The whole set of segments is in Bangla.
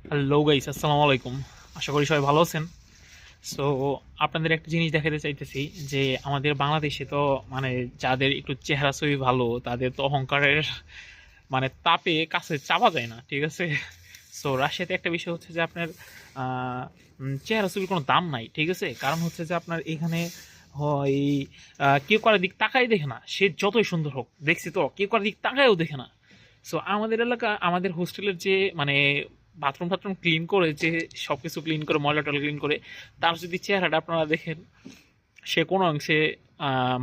হ্যালো গাইস, আসসালামু আলাইকুম। আশা করি সবাই ভালো আছেন। সো আপনাদের একটা জিনিস দেখাতে চাইতেছি যে আমাদের বাংলাদেশে তো মানে যাদের একটু চেহারা ছবি ভালো তাদের তো অহংকারের তাপে কাছে চাপা যায় না, ঠিক আছে? সো রাশিয়াতে একটা বিষয় হচ্ছে যে আপনার চেহারা ছবির কোনো দাম নাই, ঠিক আছে? কারণ হচ্ছে যে আপনার এখানে হয় কেউ কারোর দিক তাকাই দেখে না, সে যতই সুন্দর হোক, দেখছি তো কেউ কারোর দিক তাকায়ও দেখে না। সো আমাদের এলাকা, আমাদের হোস্টেলের যে বাথরুম টাথরুম ক্লিন করে, যে সব কিছু ক্লিন করে, ময়লা টয়লা ক্লিন করে, তার যদি চেহারাটা আপনারা দেখেন, সে কোনো অংশে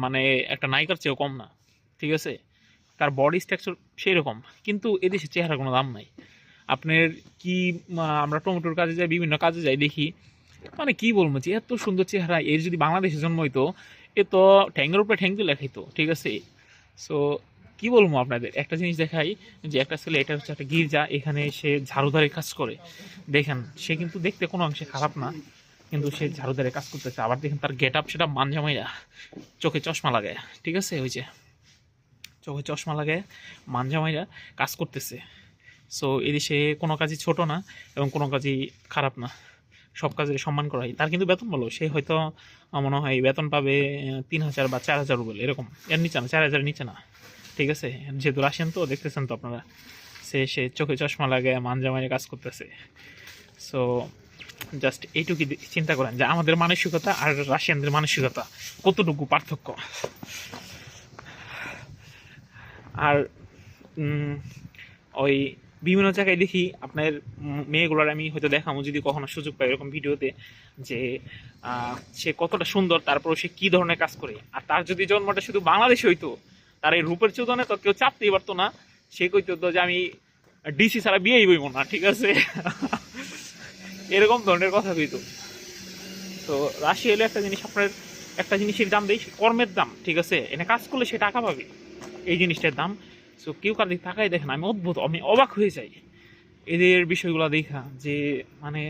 মানে একটা নায়িকার চেয়েও কম না, ঠিক আছে? তার বডি স্ট্রাকচার সেই রকম, কিন্তু এদেশে চেহারা কোনো দাম নাই। আপনার কি আমরা টমেটোর কাজে যাই, বিভিন্ন কাজে যাই, দেখি কি বলবো যে এত সুন্দর চেহারা, এর যদি বাংলাদেশে জন্ম হইতো, এ তো ঠ্যাঙ্গের উপরে ঠ্যাং তুলে খাইতো, ঠিক আছে? সো কি বলবো আপনাদের, একটা জিনিস দেখাই, যে একটা ছেলে, এটা হচ্ছে একটা গির্জা, এখানে সে ঝাড়ুদারের কাজ করে। দেখেন, সে কিন্তু দেখতে কোনো অংশে খারাপ না, কিন্তু সে ঝাড়ুদারের কাজ করতেছে। আবার দেখেন তার গেট আপ, সেটা মানজামাইরা, চোখে চশমা লাগায়, ঠিক আছে? ওই যে চোখে চশমা লাগায় মানজামাইরা কাজ করতেছে। সো এদেশে কোনো কাজই ছোট না, এবং কোনো কাজই খারাপ না, সব কাজের সম্মান করা হয়। তার কিন্তু বেতন বলো, সে হয়তো মনে হয় বেতন পাবে 3,000 বা 4,000 রুবেল, এরকম, এর নিচে না, 4,000-এর নিচে না, ঠিক আছে? যেহেতু রাশিয়ান তো দেখতেছেন তো আপনারা, সে চোখে চশমা লাগায় মানজামাইয়ে কাজ করতেছে। সো জাস্ট এইটুকু চিন্তা করেন যে আমাদের মানসিকতা আর রাশিয়ানদের মানসিকতা কতটুকু পার্থক্য। আর ওই বিভিন্ন জায়গায় দেখি আপনার মেয়েগুলোর, আমি হয়তো দেখাবো যদি কখনো সুযোগ পাই এরকম ভিডিওতে, যে সে কতটা সুন্দর, তারপর সে কি ধরনের কাজ করে। আর তার যদি জন্মটা শুধু বাংলাদেশে হইতো, তার এই রূপের চোদনে তো কেউ চাপতেই পারতো না। সে কইতো তো যে আমি ডিসি ছাড়া বিয়েই বইব না, ঠিক আছে? এরকম ধরনের কথা কইতো। তো রাশিয়া এলে একটা জিনিস, আপনার একটা জিনিসের দাম দেয়, কর্মের দাম, ঠিক আছে? এনে কাজ করলে সে টাকা পাবে, এই জিনিসটার দাম। সো কেউ কার দিকে তাকাই দেখেন, আমি অদ্ভুত, আমি অবাক হয়ে যাই এদের বিষয়গুলো দেখা, যে মানে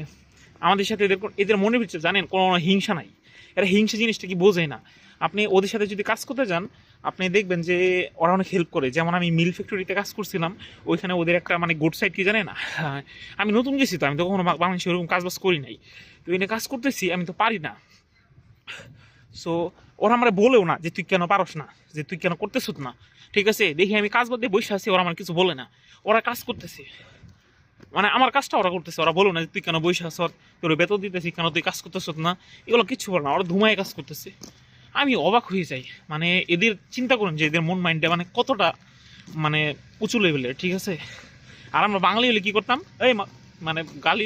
আমাদের সাথে এদের এদের মনে ভিতরে জানেন কোনো হিংসা নাই। এরা হিংসা জিনিসটা কি বোঝে না। আপনি ওদের সাথে যদি কাজ করতে যান, আপনি দেখবেন যে ওরা অনেক হেল্প করে। যেমন আমি মিল ফ্যাক্টরিতে কাজ করছিলাম, ওইখানে ওদের একটা গুড সাইড কি জানে না, আমি নতুন গেছি তো, আমি তো কখনো বাংলাদেশে ওরকম কাজ বাজ করি নাই, তো এনে কাজ করতেছি, আমি তো পারি না। সো ওরা আমার বলেও না যে তুই কেন পারস না, যে তুই কেন করতেছ না, ঠিক আছে? দেখি আমি কাজ বাদ দিয়ে বসে আছি, ওরা আমার কিছু বলে না, ওরা কাজ করতেছে, আমার কাজটা ওরা করতেছে। ওরা বলো না যে তুই কেন বসে আস, তোর বেতন দিতেছি কেন তুই কাজ করতেছ না, এগুলো কিচ্ছু বলে না, ওরা ধুমায় কাজ করতেছে। আমি অবাক হয়ে যাই, এদের চিন্তা করুন যে এদের মন মাইন্ডটা কতটা মানে উঁচু লেভেলের, ঠিক আছে? আর আমরা বাঙালি হলে কি করতাম, এই গালি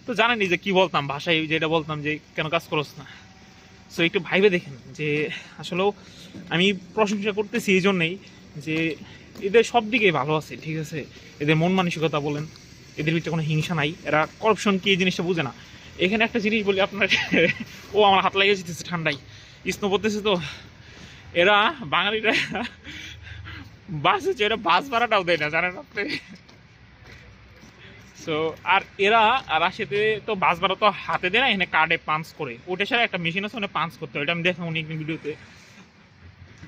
তো জানেনি যে কি বলতাম, ভাষায় যেটা বলতাম যে কেন কাজ করস না। সো একটু ভাইবে দেখেন যে আসলেও আমি প্রশংসা করতেছি এই জন্যেই যে এদের সব দিকেই ভালো আছে, ঠিক আছে? এদের মন মানসিকতা বলেন, এদের ভিতরে কোনো হিংসা নাই, এরা করাপশন কি এই জিনিসটা বুঝে না। এখানে একটা জিনিস বলি আপনার, ও আমার হাত লাগিয়ে যেতেছে ঠান্ডায়, স্নো পড়তেছে তো। এরা বাঙালিরা বাস হচ্ছে, এরা বাস ভাড়াটাও দেয় না, জানেন আপনি? সো আর এরা রাশিয়াতে তো বাস ভাড়া তো হাতে দেয় না, এখানে কার্ডে পাঞ্চ করে, ওটা ছাড়া একটা মেশিন আছে, ওখানে পাঞ্চ করতে হয়, এটা আমি দেখলাম অনেকদিন ভিডিওতে,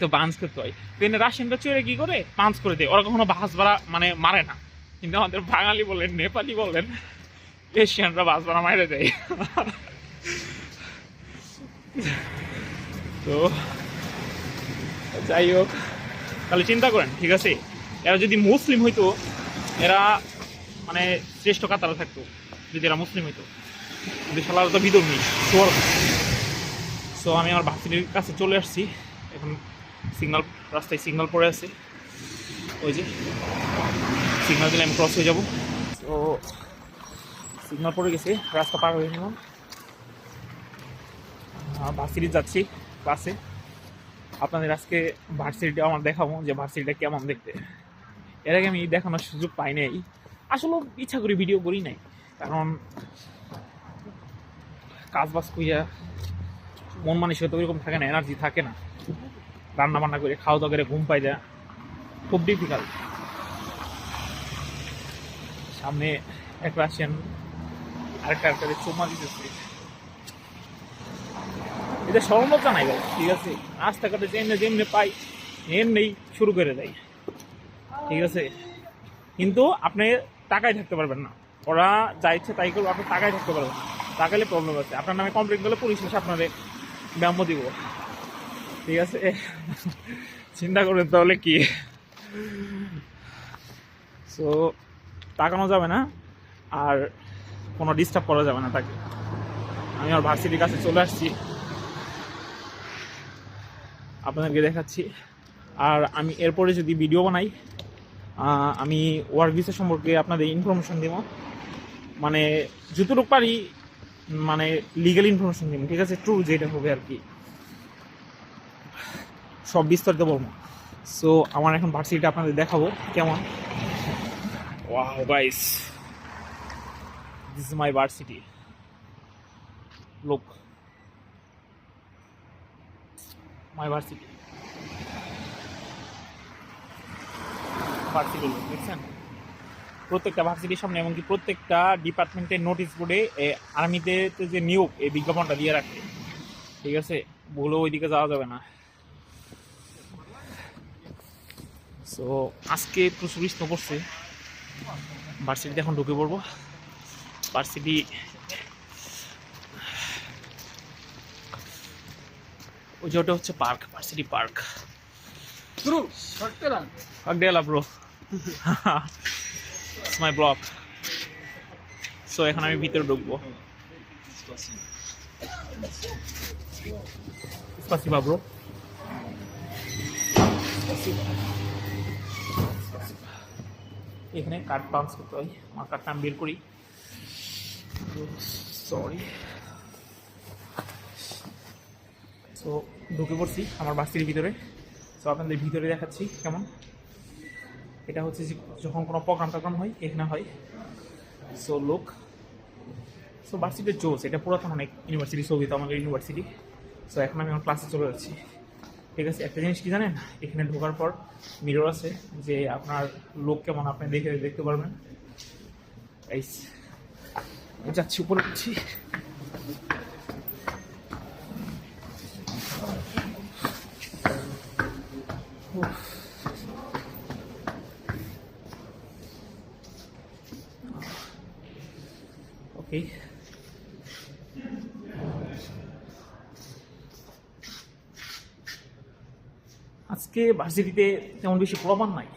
তো পাঞ্চ করতে হয়। তো এনে রাশিয়ানরা চলে কি করে, পাঞ্চ করে দেয়, ওরা কখনো বাস ভাড়া মারে না। কিন্তু আমাদের বাঙালি বলেন, নেপালি বলেন, এশিয়ানরা বাস ভাড়া মারে দেয়। তো যাই হোক, তাহলে চিন্তা করেন, ঠিক আছে? এরা যদি মুসলিম হইতো, এরা শ্রেষ্ঠ কাতারে থাকতো, যদি এরা মুসলিম হইতো। কিন্তু শালারা তো বিধর্মী চোর। সো আমি আমার ভার্সিটির কাছে চলে আসছি এখন, সিগনাল, রাস্তায় সিগনাল পড়ে আছে, ওই যে সিগনাল দিলে আমি ক্রস হয়ে যাব। তো সিগনাল পড়ে গেছে, রাস্তা পার হয়ে নিলাম, ভার্সিটি যাচ্ছি ক্লাসে। আপনাদের আজকে ভার্সিটিটা আমার দেখাবো, যে ভার্সিটিটা কেমন দেখতে। এর আগে আমি দেখানোর সুযোগ পাই নাই, আসলে ইচ্ছা করে ভিডিও করি নাই, কারণ কাজ বাজ কইয়া মন মানসিকতা ওইরকম থাকে না, এনার্জি থাকে না, রান্না বান্না করে খাওয়া দাওয়া করে ঘুম পাই দেয়, খুব ডিফিকাল্ট। সামনে এক রাশিয়ান আরেকটা চুমা দিতেছে, এটা সরলতা নাই ভাই, ঠিক আছে? রাস্তাঘাটে যেমনি যেমনি পাই এমনি শুরু করে দেয়, ঠিক আছে? কিন্তু আপনি টাকায় থাকতে পারবেন না, ওরা যা ইচ্ছে তাই করবে, আপনি টাকায় থাকতে পারবেন, টাকালে প্রবলেম আছে, আপনার নামে কমপ্লেন করলে পুলিশ এসে আপনাদের ব্যাম্য দিব, ঠিক আছে? চিন্তা করবেন তাহলে কি। সো তাকানো যাবে না, আর কোনো ডিস্টার্ব করা যাবে না তাকে। আমি আমার ভার্সিটির কাছে চলে আসছি, আপনাদেরকে দেখাচ্ছি। আর আমি এরপরে যদি ভিডিও বানাই, আমি ওয়ার্ক ভিসা সম্পর্কে আপনাদের ইনফরমেশন দিব, মানে যতটুকু পারি, মানে লিগাল ইনফরমেশন দিব, ঠিক আছে? ট্রু যেটা হবে আর কি, সব বিস্তারিত বলবো। সো আমার এখন ভার্সিটিটা আপনাদের দেখাবো কেমন। Wow guys, this is my varsity, look my varsity. Varsity look দেখছেন, প্রত্যেকটা ভার্সিটির সামনে, এমনকি প্রত্যেকটা ডিপার্টমেন্টের নোটিশ বোর্ডে আর্মিতে যে নিয়োগ, এই বিজ্ঞাপনটা দিয়ে রাখে, ঠিক আছে? বলেও ওইদিকে যাওয়া যাবে না। সো আজকে প্রচুর স্নো পড়ছে, ভার্সিটিতে এখন ঢুকে পড়বো। ভার্সিটি ওই যে ওটা হচ্ছে park, varsity park. Agdela bro. It's my blog. So এখন আমি ভিতরে ঢুকবো। Спасибо bro. এখানে কার্ড পাঞ্চ করতে হয়, আমার কার্ডটা আমি বের করি, সরি। সো ঢুকে পড়ছি আমার ভার্সিটির ভিতরে। সো আপনাদের ভিতরে দেখাচ্ছি কেমন। এটা হচ্ছে যে যখন কোনো প্রোগ্রাম হয় এখানে হয়। সো লোক, সো ভার্সিটির জোস, এটা পুরাতন অনেক ইউনিভার্সিটি, সৌভিত আমাদের ইউনিভার্সিটি। সো এখন আমি আমার ক্লাসে চলে যাচ্ছি, ঠিক আছে? একটা জিনিস কি জানেন, এখানে ঢোকার পর মিরর আছে, যে আপনার লোক কেমন আপনি দেখতে পারবেন। যাচ্ছি উপরে, যাচ্ছি। ওকে, আজকে ভার্সিটিতে তেমন বেশি প্রমাণ নাই,